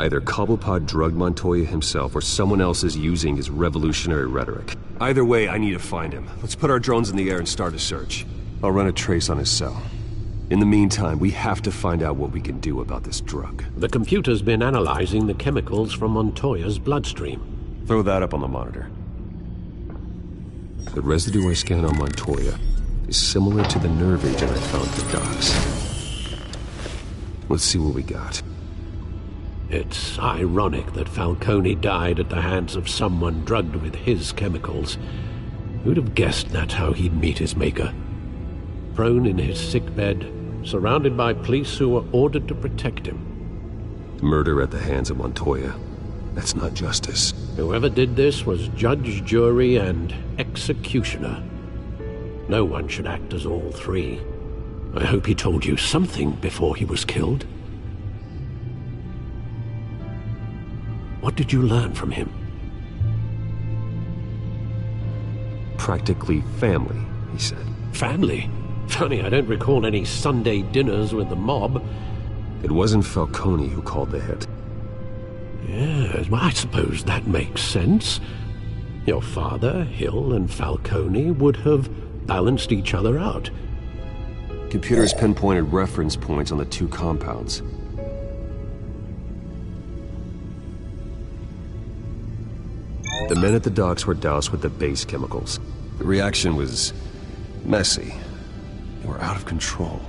Either Cobblepot drugged Montoya himself or someone else is using his revolutionary rhetoric. Either way, I need to find him. Let's put our drones in the air and start a search. I'll run a trace on his cell. In the meantime, we have to find out what we can do about this drug. The computer's been analyzing the chemicals from Montoya's bloodstream. Throw that up on the monitor. The residue I scanned on Montoya is similar to the nerve agent I found at the docks. Let's see what we got. It's ironic that Falcone died at the hands of someone drugged with his chemicals. Who'd have guessed that's how he'd meet his maker? Prone in his sickbed, surrounded by police who were ordered to protect him. Murder at the hands of Montoya. That's not justice. Whoever did this was judge, jury, and executioner. No one should act as all three. I hope he told you something before he was killed. What did you learn from him? Practically family, he said. Family? Funny, I don't recall any Sunday dinners with the mob. It wasn't Falcone who called the hit. Yes, well, I suppose that makes sense. Your father, Hill, and Falcone would have balanced each other out. Computers pinpointed reference points on the two compounds. The men at the docks were doused with the base chemicals. The reaction was messy. They were out of control.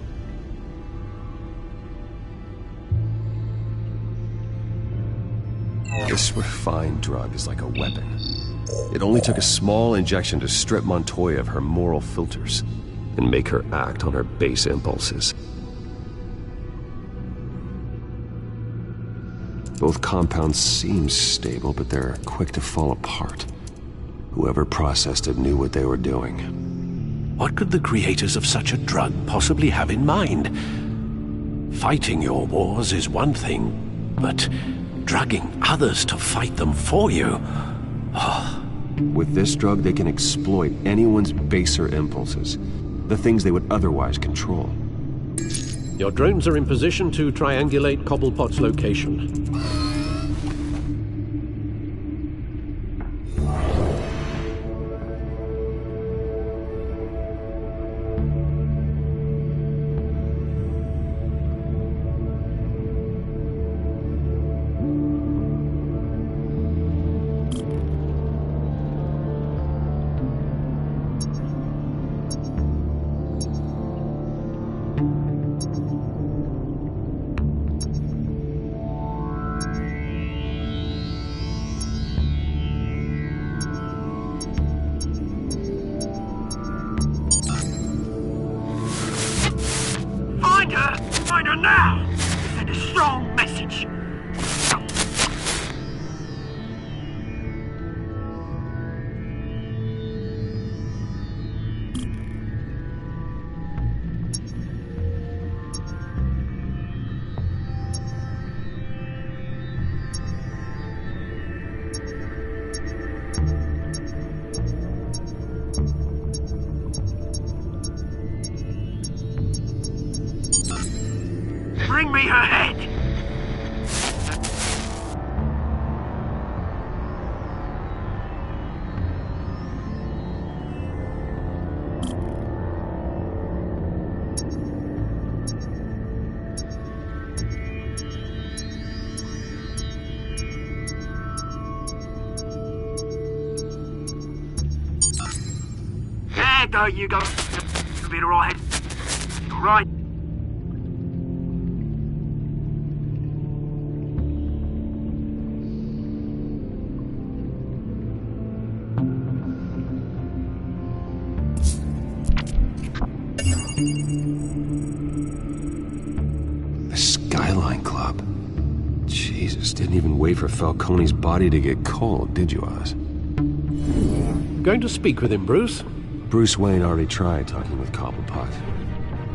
This refined drug is like a weapon. It only took a small injection to strip Montoya of her moral filters and make her act on her base impulses. Both compounds seem stable, but they're quick to fall apart. Whoever processed it knew what they were doing. What could the creators of such a drug possibly have in mind? Fighting your wars is one thing, but drugging others to fight them for you? Oh. With this drug, they can exploit anyone's baser impulses, the things they would otherwise control. Your drones are in position to triangulate Cobblepot's location. Find her now! Send a strong message. Bring me her head! There you go. You'll be alright. All right. The Skyline Club. Jesus, didn't even wait for Falcone's body to get cold, did you, Oz? Going to speak with him, Bruce? Bruce Wayne already tried talking with Cobblepot.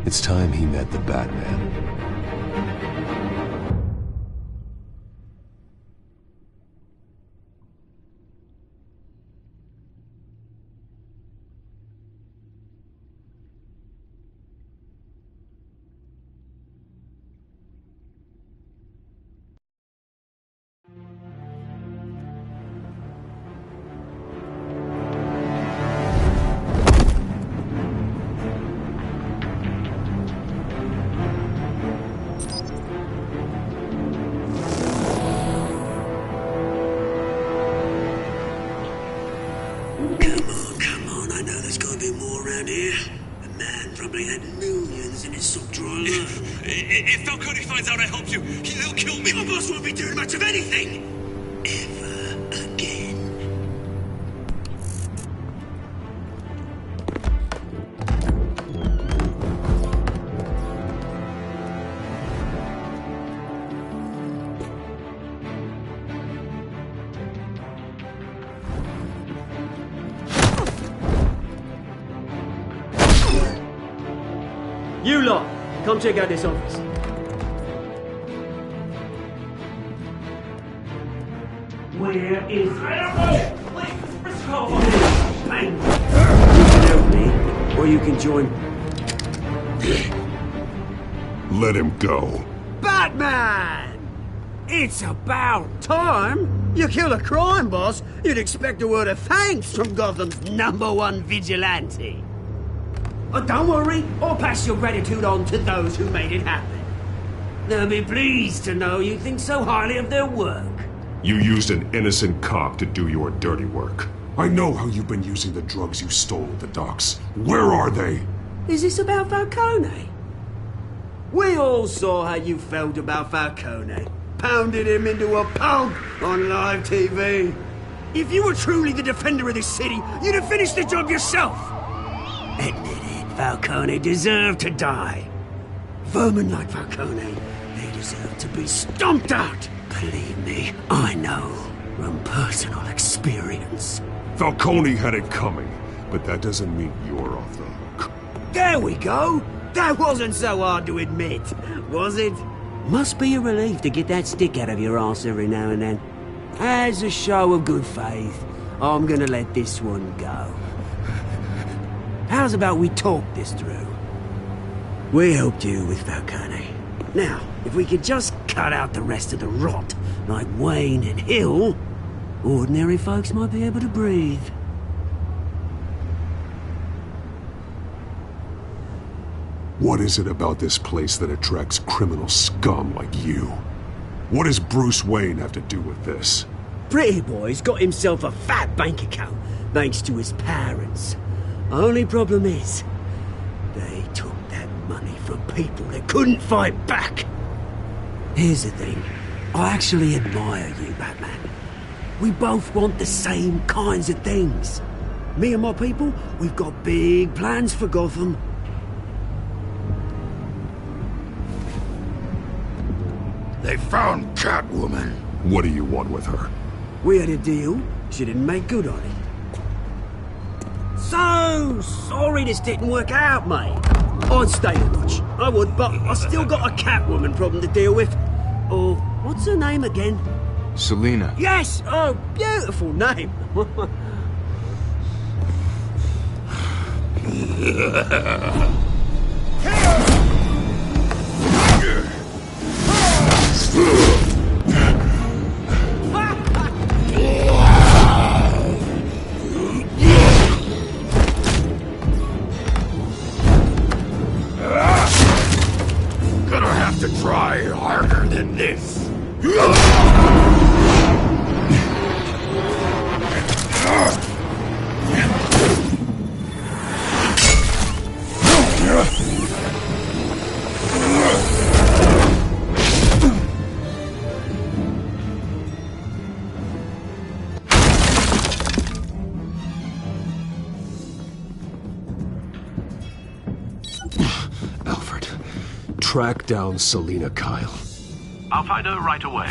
It's time he met the Batman. Come on, I know there's gotta be more around here. The man probably had millions in his sock drawer alone. If Falcone finds out I helped you, he'll kill me. Your boss won't be doing much of anything! Ever again. You lot, come check out this office. Where is... I don't know! Please, Mr. Cole! Bang! You can help me, or you can join... Let him go. Batman! It's about time! You kill a crime boss, you'd expect a word of thanks from Gotham's #1 vigilante. But don't worry, I'll pass your gratitude on to those who made it happen. They'll be pleased to know you think so highly of their work. You used an innocent cop to do your dirty work. I know how you've been using the drugs you stole at the docks. Where are they? Is this about Falcone? We all saw how you felt about Falcone. Pounded him into a pulp on live TV. If you were truly the defender of this city, you'd have finished the job yourself. Admit it, Falcone deserved to die. Vermin like Falcone, they deserve to be stomped out. Believe me, I know from personal experience. Falcone had it coming, but that doesn't mean you're off the hook. There we go. That wasn't so hard to admit, was it? Must be a relief to get that stick out of your arse every now and then. As a show of good faith, I'm gonna let this one go. How's about we talk this through? We helped you with Falcone. Now, if we could just cut out the rest of the rot, like Wayne and Hill, ordinary folks might be able to breathe. What is it about this place that attracts criminal scum like you? What does Bruce Wayne have to do with this? Pretty Boy's got himself a fat bank account, thanks to his parents. Only problem is, they took that money from people that couldn't fight back. Here's the thing. I actually admire you, Batman. We both want the same kinds of things. Me and my people, we've got big plans for Gotham. They found Catwoman. What do you want with her? We had a deal. She didn't make good on it. So sorry this didn't work out, mate. I'd stay to watch. I would, but I still got a Catwoman problem to deal with. Oh, what's her name again? Selina. Yes! Oh, beautiful name. Gonna have to try harder than this. Alfred, track down Selina Kyle. I'll find her right away.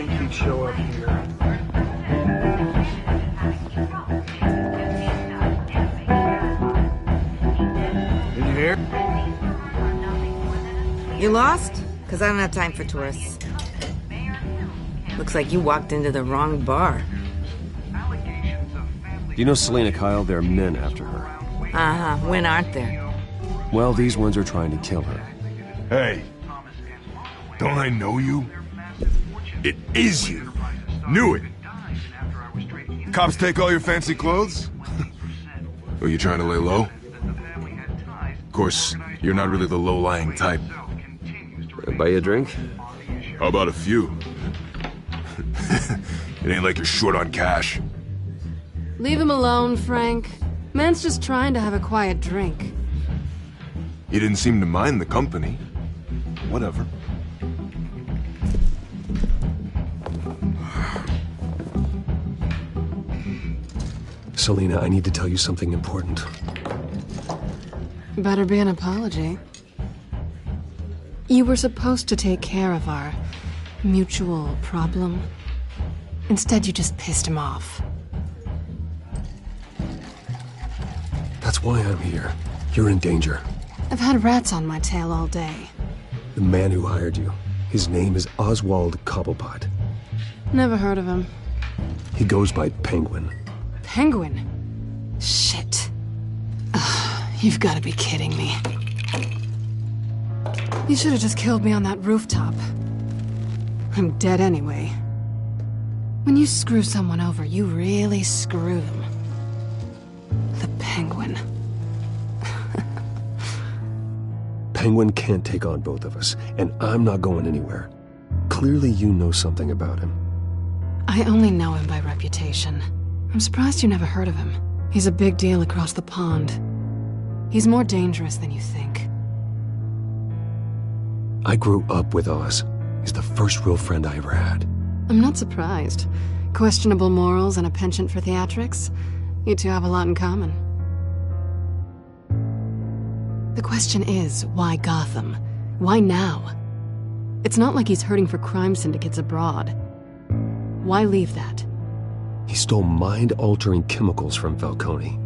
think he'd show up here. In here? You lost? Because I don't have time for tourists. Looks like you walked into the wrong bar. Do you know Selena Kyle? There are men after her. Uh-huh. When aren't there? Well, these ones are trying to kill her. Hey. Don't I know you? It is you. Knew it. Cops take all your fancy clothes? Are you trying to lay low? Of course, you're not really the low-lying type. Buy you a drink? How about a few? It ain't like you're short on cash. Leave him alone, Frank. Man's just trying to have a quiet drink. You didn't seem to mind the company. Whatever. Selena, I need to tell you something important. Better be an apology. You were supposed to take care of our mutual problem. Instead, you just pissed him off. That's why I'm here. You're in danger. I've had rats on my tail all day. The man who hired you, his name is Oswald Cobblepot. Never heard of him. He goes by Penguin. Penguin? Shit. Ugh, you've got to be kidding me. You should have just killed me on that rooftop. I'm dead anyway. When you screw someone over, you really screw them. The Penguin. Penguin can't take on both of us, and I'm not going anywhere. Clearly you know something about him. I only know him by reputation. I'm surprised you never heard of him. He's a big deal across the pond. He's more dangerous than you think. I grew up with Oz. He's the first real friend I ever had. I'm not surprised. Questionable morals and a penchant for theatrics. You two have a lot in common. The question is, why Gotham? Why now? It's not like he's hurting for crime syndicates abroad. Why leave that? He stole mind-altering chemicals from Falcone.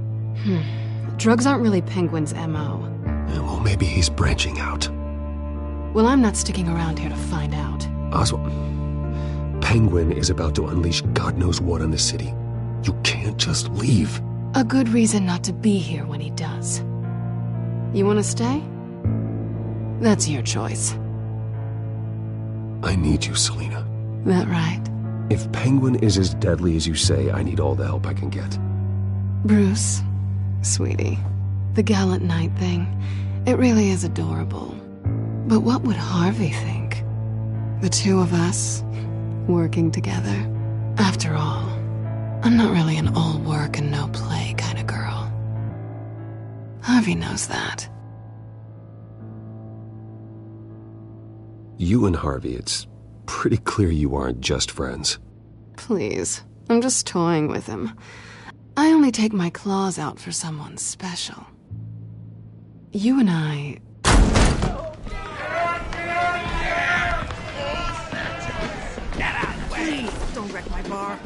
Drugs aren't really Penguin's M.O. Well, maybe he's branching out. Well, I'm not sticking around here to find out. Oswald, Penguin is about to unleash God knows what on the city. You can't just leave. A good reason not to be here when he does. You want to stay? That's your choice. I need you, Selena. That right? If Penguin is as deadly as you say, I need all the help I can get. Bruce, sweetie, the gallant knight thing, it really is adorable. But what would Harvey think? The two of us, working together. After all, I'm not really an all work and no play kind of girl. Harvey knows that. You and Harvey, it's pretty clear you aren't just friends. Please, I'm just toying with him. I only take my claws out for someone special. You and I... Get out of the way! Please, don't wreck my bar.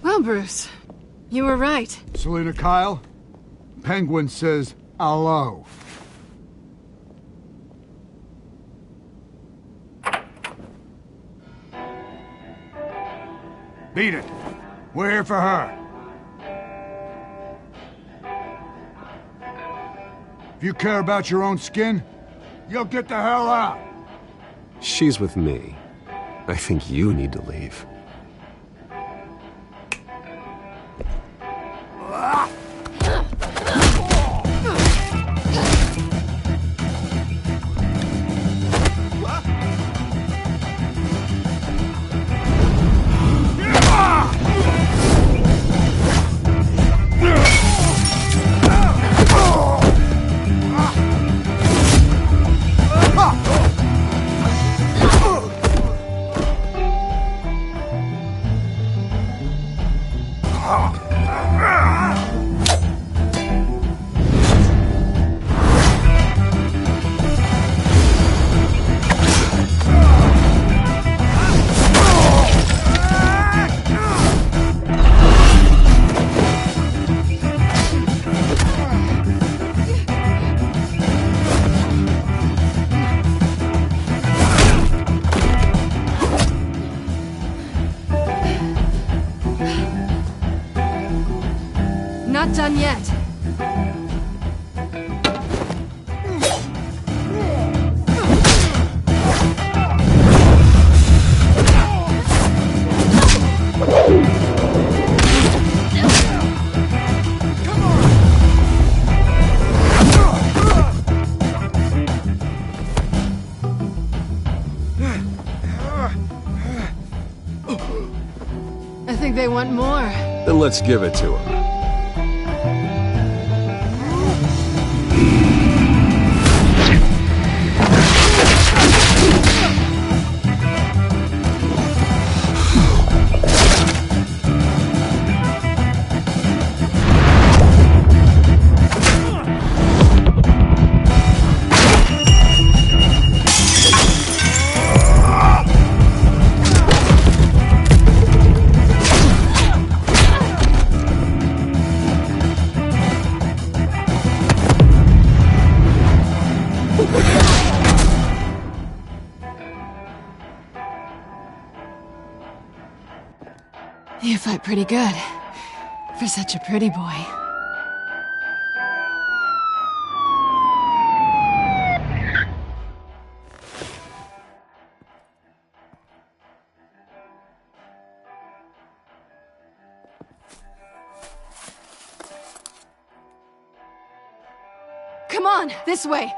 Well, Bruce, you were right. Selena Kyle, Penguin says hello. Beat it. We're here for her. If you care about your own skin, you'll get the hell out. She's with me. I think you need to leave. yet. I think they want more. Then let's give it to him. You fight pretty good. For such a pretty boy. Come on, this way!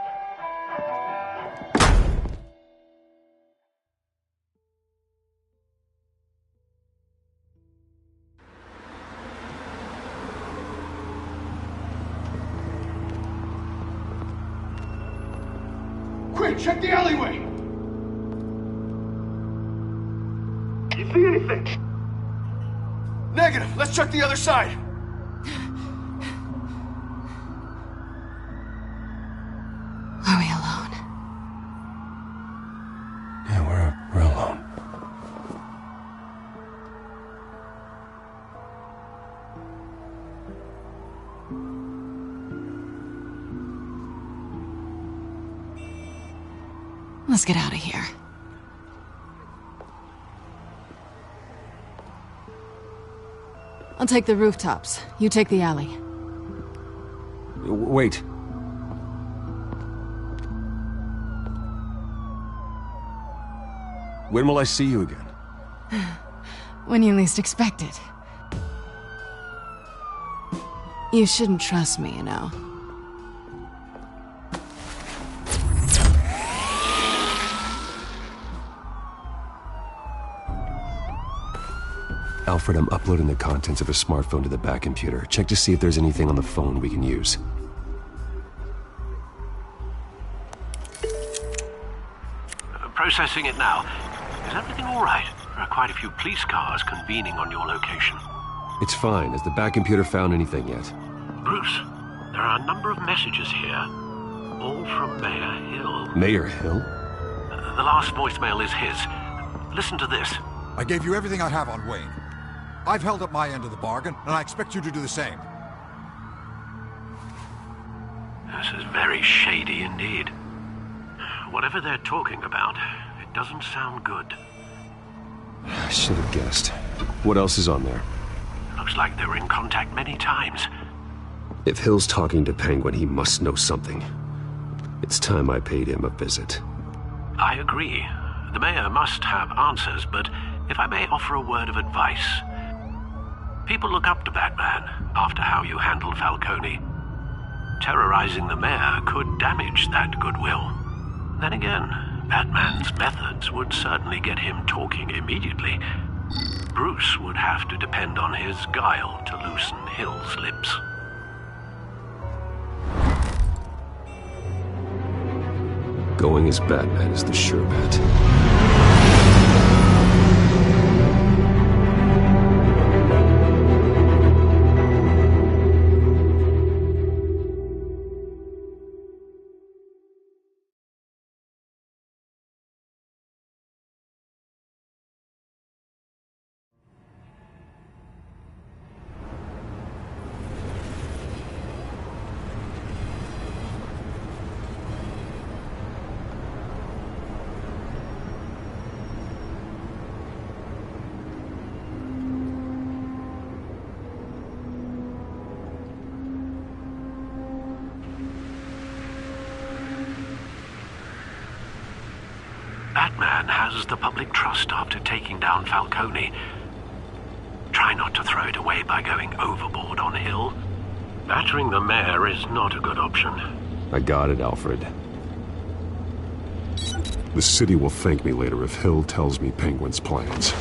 Quick, check the alleyway! You see anything? Negative. Let's check the other side. Are we alone? Yeah, we're alone. Let's get out of here. I'll take the rooftops. You take the alley. Wait. When will I see you again? When you least expect it. You shouldn't trust me, you know. Alfred, I'm uploading the contents of a smartphone to the back computer. Check to see if there's anything on the phone we can use. Processing it now. Is everything all right? There are quite a few police cars convening on your location. It's fine. Has the back computer found anything yet? Bruce, there are a number of messages here. All from Mayor Hill. Mayor Hill? The last voicemail is his. Listen to this. I gave you everything I have on Wayne. I've held up my end of the bargain, and I expect you to do the same. This is very shady indeed. Whatever they're talking about, it doesn't sound good. I should have guessed. What else is on there? Looks like they were in contact many times. If Hill's talking to Penguin, he must know something. It's time I paid him a visit. I agree. The mayor must have answers, but if I may offer a word of advice. People look up to Batman after how you handled Falcone. Terrorizing the mayor could damage that goodwill. Then again, Batman's methods would certainly get him talking immediately. Bruce would have to depend on his guile to loosen Hill's lips. Going as Batman is the sure bet. Batman has the public trust after taking down Falcone. Try not to throw it away by going overboard on Hill. Battering the mayor is not a good option. I got it, Alfred. The city will thank me later if Hill tells me Penguin's plans.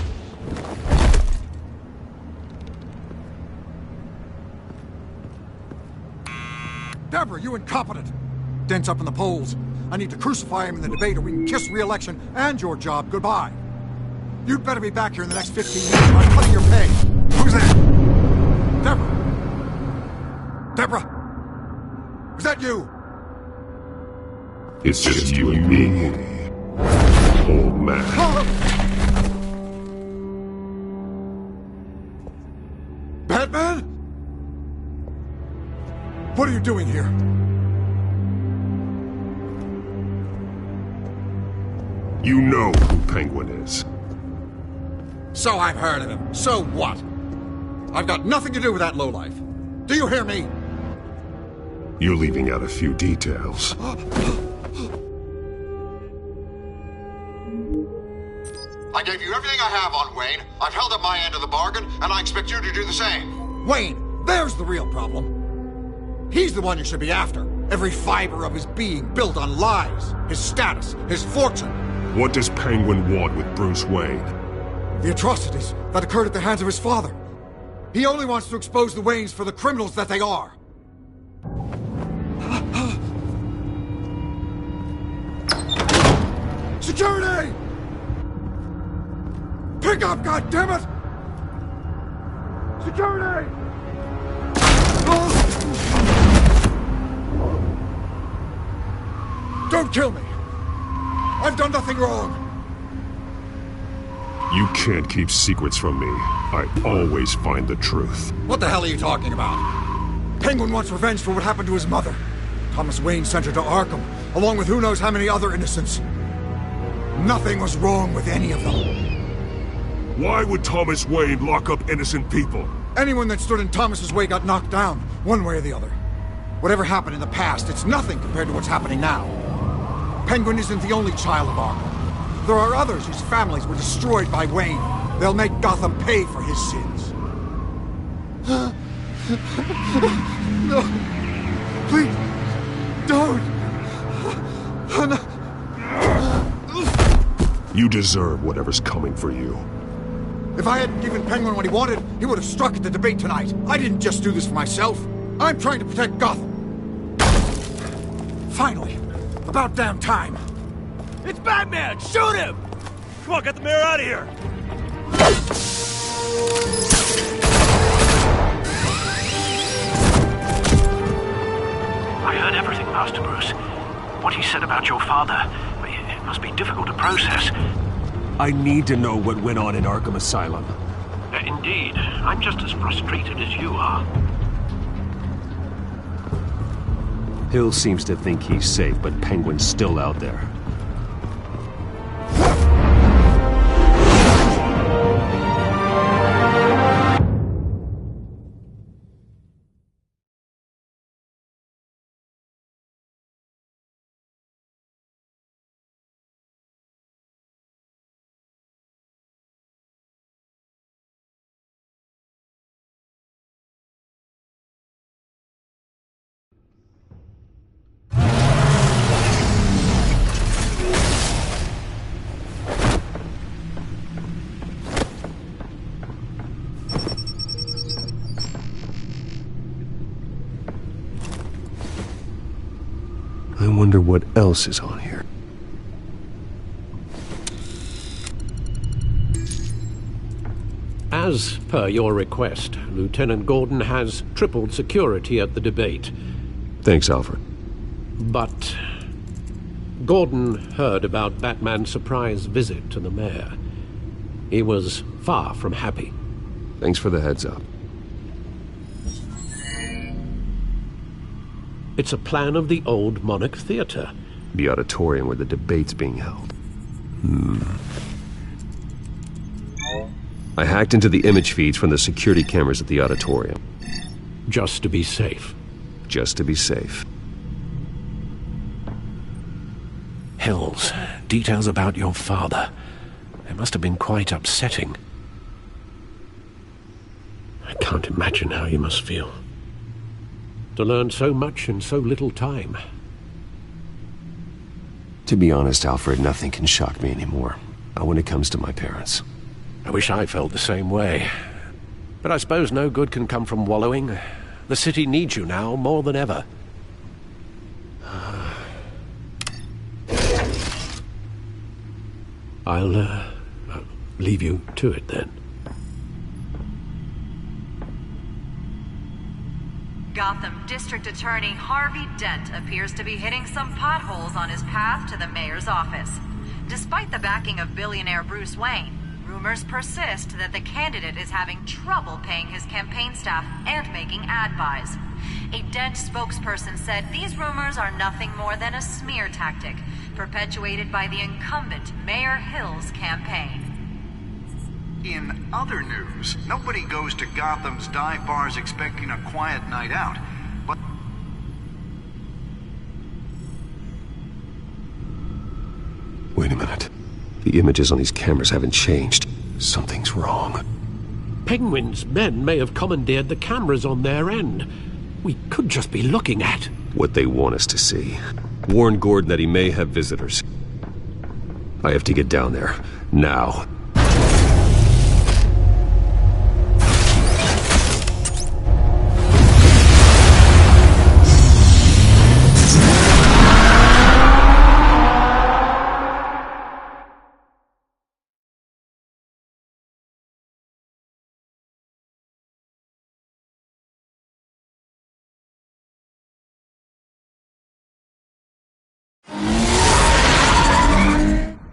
Deborah, you incompetent! Dent's up in the polls. I need to crucify him in the debate or we can kiss re-election and your job goodbye. You'd better be back here in the next 15 minutes or I'm cutting your pay. Who's that? Deborah? Deborah? Is that you? It's just you and me, old man. Batman? What are you doing here? You know who Penguin is. So I've heard of him. So what? I've got nothing to do with that lowlife. Do you hear me? You're leaving out a few details. I gave you everything I have on Wayne. I've held up my end of the bargain, and I expect you to do the same. Wayne, there's the real problem. He's the one you should be after. Every fiber of his being built on lies, his status, his fortune. What does Penguin want with Bruce Wayne? The atrocities that occurred at the hands of his father. He only wants to expose the Waynes for the criminals that they are. Security! Pick up, goddammit! Security! Don't kill me! I've done nothing wrong! You can't keep secrets from me. I always find the truth. What the hell are you talking about? Penguin wants revenge for what happened to his mother. Thomas Wayne sent her to Arkham, along with who knows how many other innocents. Nothing was wrong with any of them. Why would Thomas Wayne lock up innocent people? Anyone that stood in Thomas's way got knocked down, one way or the other. Whatever happened in the past, it's nothing compared to what's happening now. Penguin isn't the only child of Arkham. There are others whose families were destroyed by Wayne. They'll make Gotham pay for his sins. No. Please. Don't. No. You deserve whatever's coming for you. If I hadn't given Penguin what he wanted, he would have struck at the debate tonight. I didn't just do this for myself. I'm trying to protect Gotham. Finally. About damn time. It's Batman! Shoot him! Come on, get the mayor out of here! I heard everything, Master Bruce. What he said about your father, it must be difficult to process. I need to know what went on in Arkham Asylum. Indeed. I'm just as frustrated as you are. Hill seems to think he's safe, but Penguin's still out there. I wonder what else is on here. As per your request, Lieutenant Gordon has tripled security at the debate. Thanks, Alfred. But Gordon heard about Batman's surprise visit to the mayor. He was far from happy. Thanks for the heads up. It's a plan of the old Monarch Theater. The auditorium where the debate's being held. I hacked into the image feeds from the security cameras at the auditorium. Just to be safe. Just to be safe. Hills. Details about your father. It must have been quite upsetting. I can't imagine how you must feel. To learn so much in so little time. To be honest, Alfred, nothing can shock me anymore. Not when it comes to my parents. I wish I felt the same way. But I suppose no good can come from wallowing. The city needs you now more than ever. I'll leave you to it then. Gotham District Attorney Harvey Dent appears to be hitting some potholes on his path to the mayor's office. Despite the backing of billionaire Bruce Wayne, rumors persist that the candidate is having trouble paying his campaign staff and making ad buys. A Dent spokesperson said these rumors are nothing more than a smear tactic, perpetuated by the incumbent Mayor Hill's campaign. In other news, nobody goes to Gotham's dive bars expecting a quiet night out, but... Wait a minute. The images on these cameras haven't changed. Something's wrong. Penguin's men may have commandeered the cameras on their end. We could just be looking at what they want us to see. Warn Gordon that he may have visitors. I have to get down there. Now.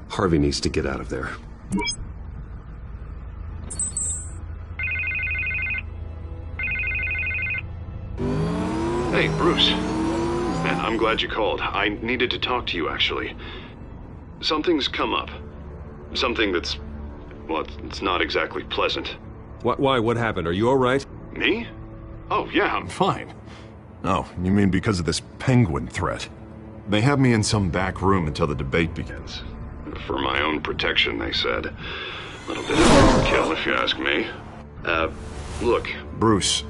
Harvey needs to get out of there. Hey, Bruce. Man, I'm glad you called. I needed to talk to you, actually. Something's come up. Something that's... well, it's not exactly pleasant. Why? What happened? Are you alright? Me? Oh, yeah, I'm fine. Oh, you mean because of this Penguin threat? They have me in some back room until the debate begins. For my own protection, they said. A little bit of overkill, if you ask me. Look. Bruce,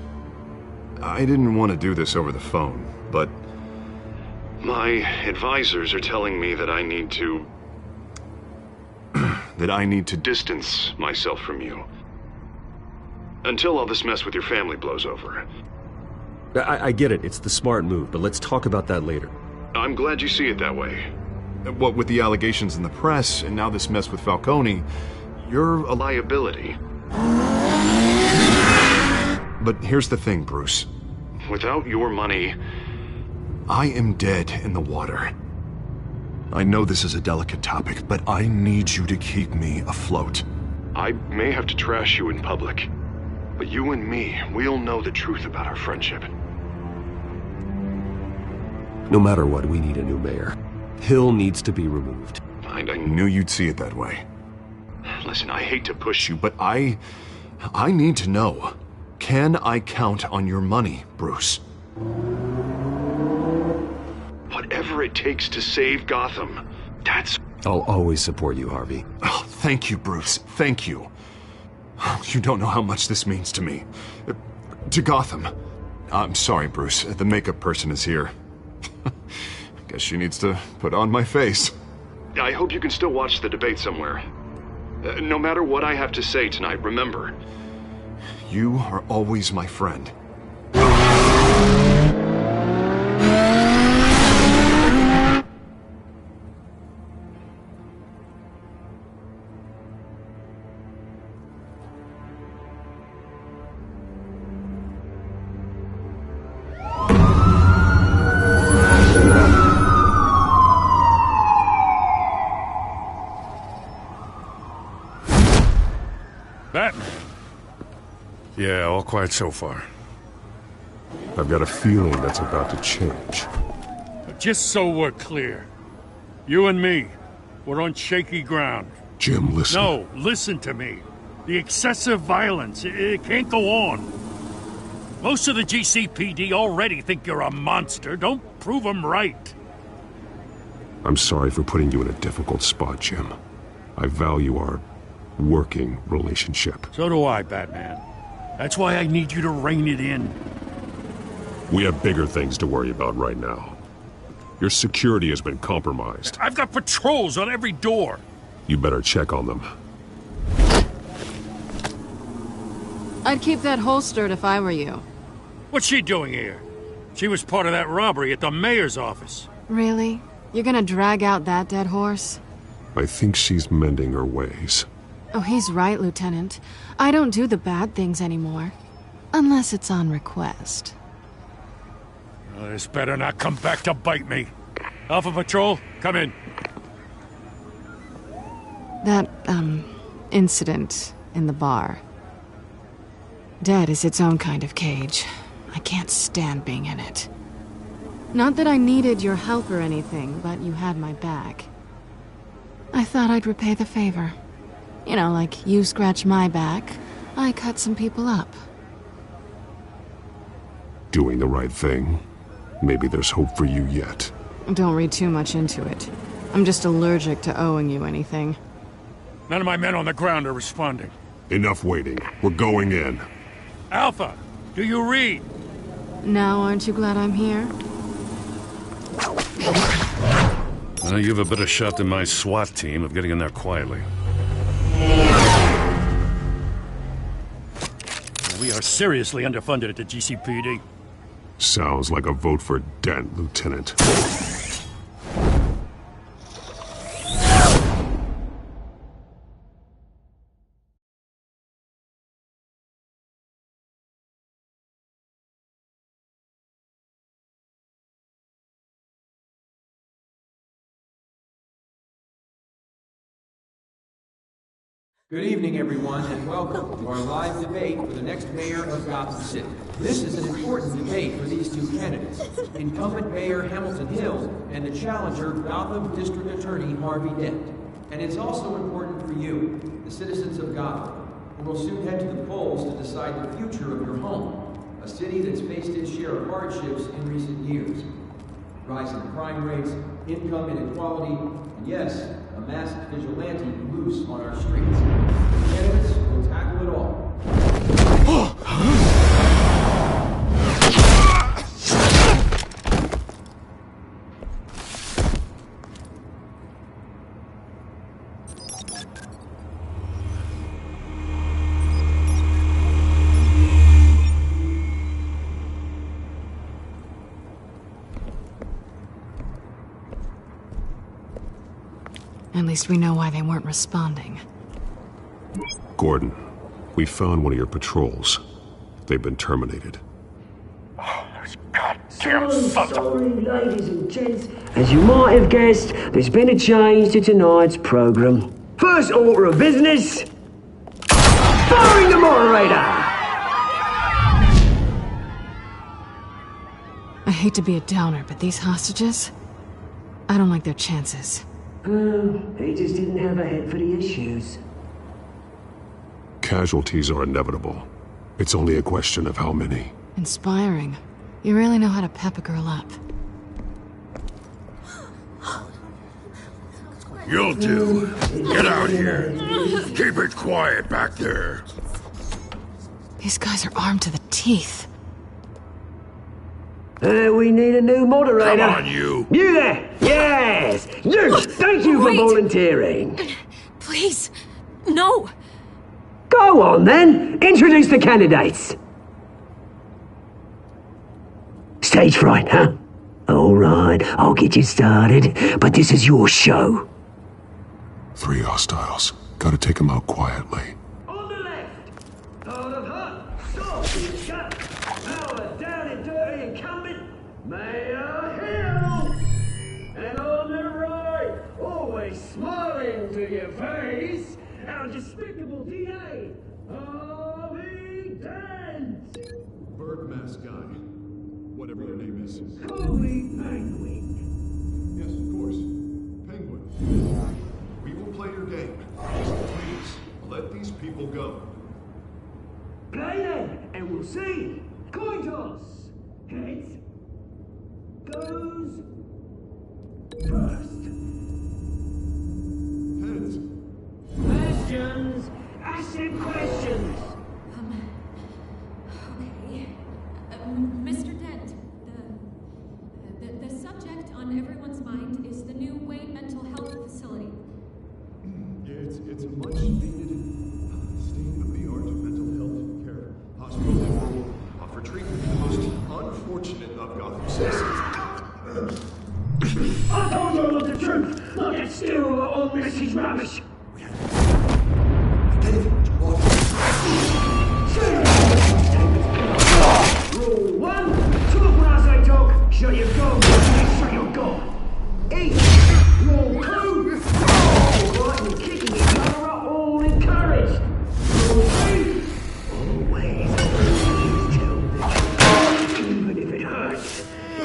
I didn't want to do this over the phone, but... my advisors are telling me that I need to... that I need to distance myself from you. Until all this mess with your family blows over. I get it. It's the smart move, but let's talk about that later. I'm glad you see it that way. What with the allegations in the press, and now this mess with Falcone, you're a liability. But here's the thing, Bruce. Without your money... I am dead in the water. I know this is a delicate topic, but I need you to keep me afloat. I may have to trash you in public, but you and me, we'll know the truth about our friendship. No matter what, we need a new mayor. Hill needs to be removed. I knew you'd see it that way. Listen, I hate to push you, but I need to know. Can I count on your money, Bruce? Whatever it takes to save Gotham, that's... I'll always support you, Harvey. Oh, thank you, Bruce. Thank you. You don't know how much this means to me. To Gotham. I'm sorry, Bruce. The makeup person is here. Guess she needs to put on my face. I hope you can still watch the debate somewhere. No matter what I have to say tonight, remember. You are always my friend. Batman. Yeah, all quiet so far. I've got a feeling that's about to change. Just so we're clear, you and me, we're on shaky ground. Jim, listen. No, listen to me. The excessive violence, it can't go on. Most of the GCPD already think you're a monster. Don't prove them right. I'm sorry for putting you in a difficult spot, Jim. I value our working relationship. So do I, Batman. That's why I need you to rein it in. We have bigger things to worry about right now. Your security has been compromised. I've got patrols on every door. You better check on them. I'd keep that holstered if I were you. What's she doing here? She was part of that robbery at the mayor's office. Really? You're gonna drag out that dead horse? I think she's mending her ways. Oh, he's right, Lieutenant. I don't do the bad things anymore. Unless it's on request. Oh, this better not come back to bite me. Alpha Patrol, come in. That, incident in the bar. Dead is its own kind of cage. I can't stand being in it. Not that I needed your help or anything, but you had my back. I thought I'd repay the favor. You know, like you scratch my back, I cut some people up. Doing the right thing. Maybe there's hope for you yet. Don't read too much into it. I'm just allergic to owing you anything. None of my men on the ground are responding. Enough waiting. We're going in. Alpha, do you read? Now aren't you glad I'm here? You have a better shot than my SWAT team of getting in there quietly. We are seriously underfunded at the GCPD. Sounds like a vote for Dent, Lieutenant. Good evening, everyone, and welcome to our live debate for the next mayor of Gotham City. This is an important debate for these two candidates, incumbent Mayor Hamilton Hill and the challenger Gotham District Attorney Harvey Dent. And it's also important for you, the citizens of Gotham, who will soon head to the polls to decide the future of your home, a city that's faced its share of hardships in recent years. Rising crime rates, income inequality, and yes, a masked vigilante loose on our streets. The candidates will tackle it all. At least we know why they weren't responding. Gordon, we found one of your patrols. They've been terminated. Oh, those goddamn sons of... Sorry, ladies and gents. As you might have guessed, there's been a change to tonight's program. First order of business... firing the moderator! I hate to be a downer, but these hostages... I don't like their chances. He just didn't have a head for the issues. Casualties are inevitable. It's only a question of how many. Inspiring. You really know how to pep a girl up. You'll do. Get out here. Keep it quiet back there. These guys are armed to the teeth. We need a new moderator. Come on, you. You there! Yes! You! Thank you for volunteering. Please, no. Go on, then. Introduce the candidates. Stage fright, huh? All right, I'll get you started, but this is your show. 3 hostiles. Gotta take them out quietly. On the left, out of hut, stop, shut, power down and dirty incumbent, Mayor Hill. And on the right, always smiling to your face, our despicable DA, Harvey Dent. Bird mask guy. Whatever your name is. Holy Penguin. Yes, of course. Penguin. We will play your game. Please, let these people go. Play then, and we'll see. Coin toss. Heads goes first. subject on everyone's mind is the new Wayne Mental Health Facility. It's a much needed state-of-the-art mental health care hospital that will offer treatment for the most unfortunate of Gotham citizens. I told you all the truth, not that still on Mrs. Rubbish. Rule 1, talk when I say talk, shut your gob, shut your gob. Eat. Rule 2, right and kicking each other are all encouraged. Rule 3, always tell the truth, even if it hurts.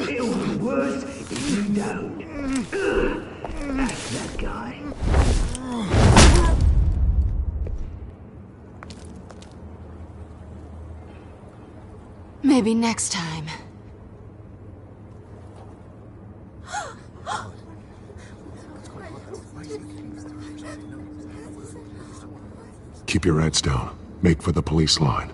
It'll be worse if you don't. That's that guy. Maybe next time. Keep your heads down. Make for the police line.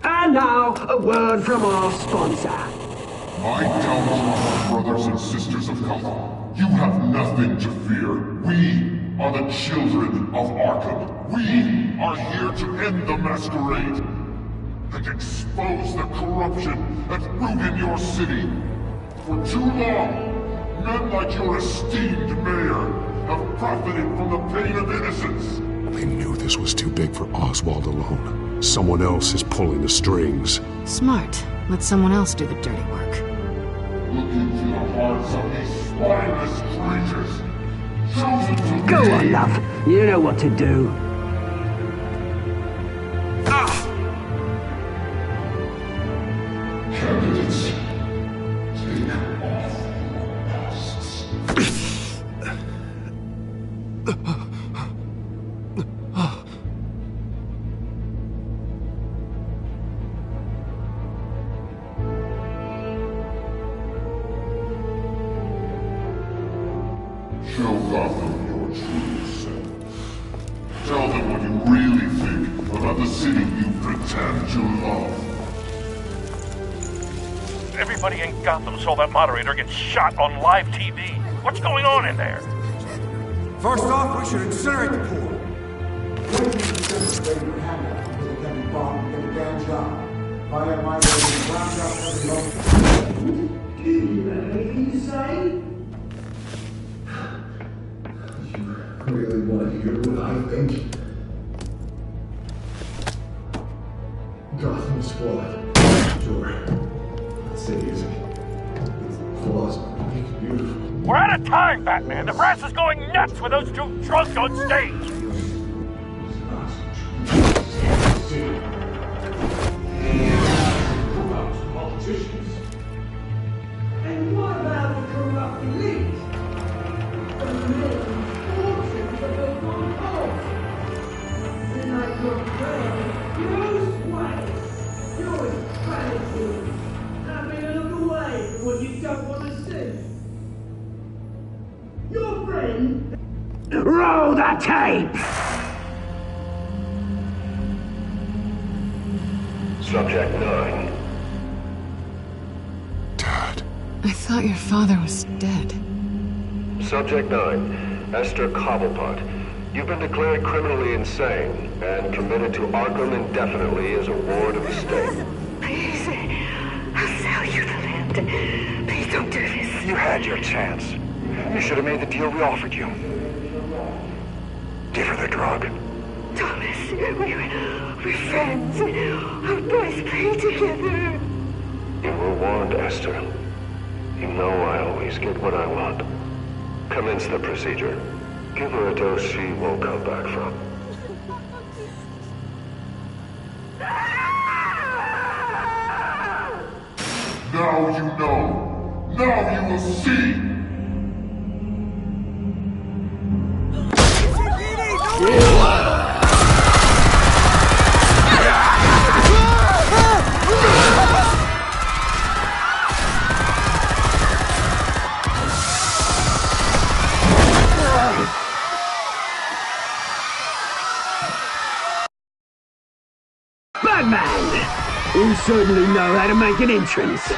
And now, a word from our sponsor. My downtrodden brothers and sisters of Gotham, you have nothing to fear. We are the children of Arkham. We are here to end the masquerade and expose the corruption at root in your city. For too long, men like your esteemed mayor have profited from the pain of innocence. They knew this was too big for Oswald alone. Someone else is pulling the strings. Smart. Let someone else do the dirty work. Look into the hearts of these spineless creatures. Chosen to Go on, love. You know what to do. Candidates, take off your masks. Show Gotham your true self. Tell them what you really think about the city you pretend to love. Everybody in Gotham saw that moderator get shot on live TV. What's going on in there? First off, we should incinerate the pool. Do you have anything to say? Really want to hear what I think? Gotham Squad. Sure. The city is flawless, beautiful. We're out of time, Batman. The press is going nuts with those two drunks on stage. Politicians. And what about the corrupt elite? The men fortunes of the one off. Then I your friend, Bruce Wayne. You're gratitude. Having a look away from what you don't want to see. Your friend. Roll the tape! Subject 9. I thought your father was dead. Subject 9, Esther Cobblepot. You've been declared criminally insane and committed to Arkham indefinitely as a ward of the state. Please, I'll sell you the land. Please don't do this. You had your chance. You should have made the deal we offered you. Give her the drug. Thomas, we're friends. Our boys play together. You were warned, Esther. You know I always get what I want. Commence the procedure. Give her a dose she won't come back from. Now you know. Now you will see. Batman! You certainly know how to make an entrance.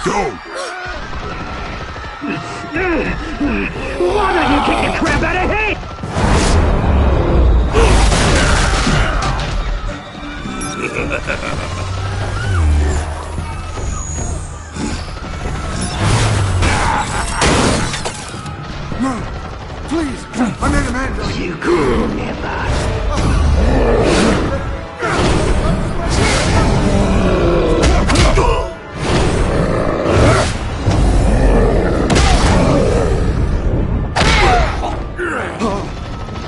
Go! Why don't you kick the crap out of here? No, please, I made a man. You could never.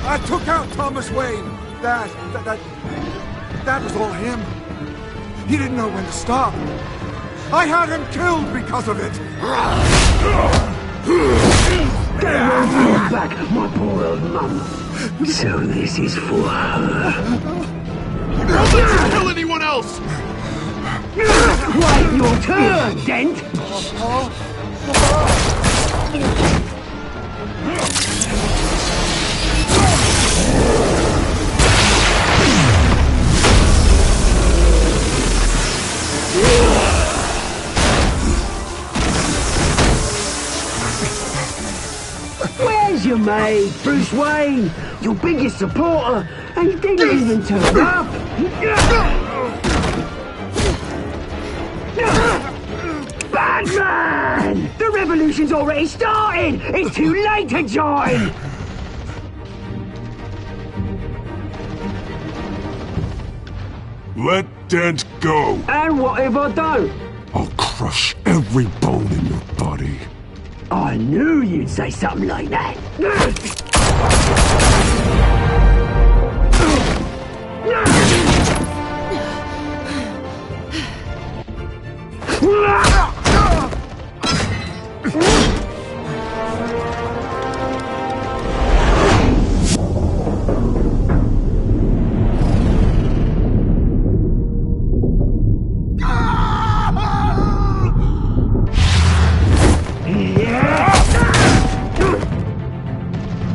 I took out Thomas Wayne. That was all him. He didn't know when to stop. I had him killed because of it. Get away from your back, my poor old mum. So this is for her. Don't let you kill anyone else! Wait your turn, Dent! Where's your mate, Bruce Wayne? Your biggest supporter, and he didn't even turn up! Batman! The revolution's already started! It's too late to join! Let Dent go! And what if I don't? I'll crush every bone in your body. I knew you'd say something like that.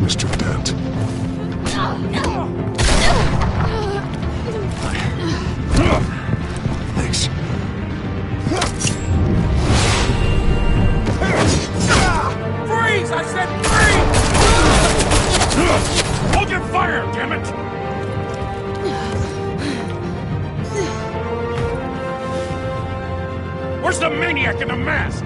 Mr. Dent. Thanks. Freeze! I said freeze! Hold your fire, damn it! Where's the maniac in the mask?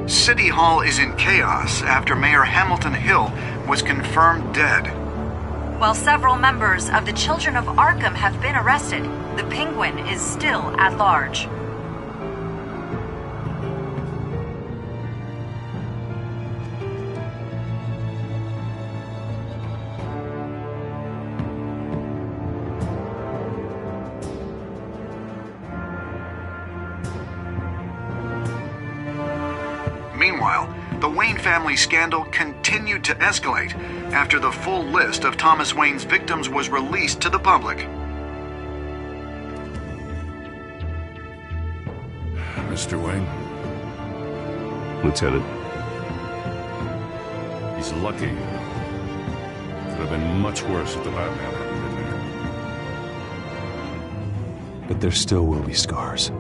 City Hall is in chaos after Mayor Hamilton Hill was confirmed dead. While several members of the Children of Arkham have been arrested, the Penguin is still at large. Meanwhile, the Wayne family scandal continued to escalate after the full list of Thomas Wayne's victims was released to the public. Mr. Wayne? Lieutenant. He's lucky. Could have been much worse if the Batman hadn't been there. But there still will be scars.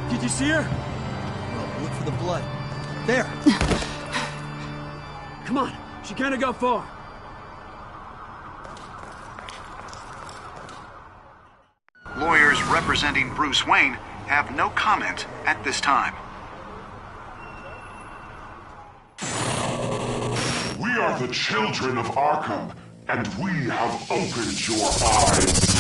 Did you see her? Well, look for the blood. There. Come on, she can't go far. Lawyers representing Bruce Wayne have no comment at this time. We are the children of Arkham, and we have opened your eyes.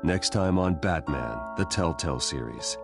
Next time on Batman, the TellTale series.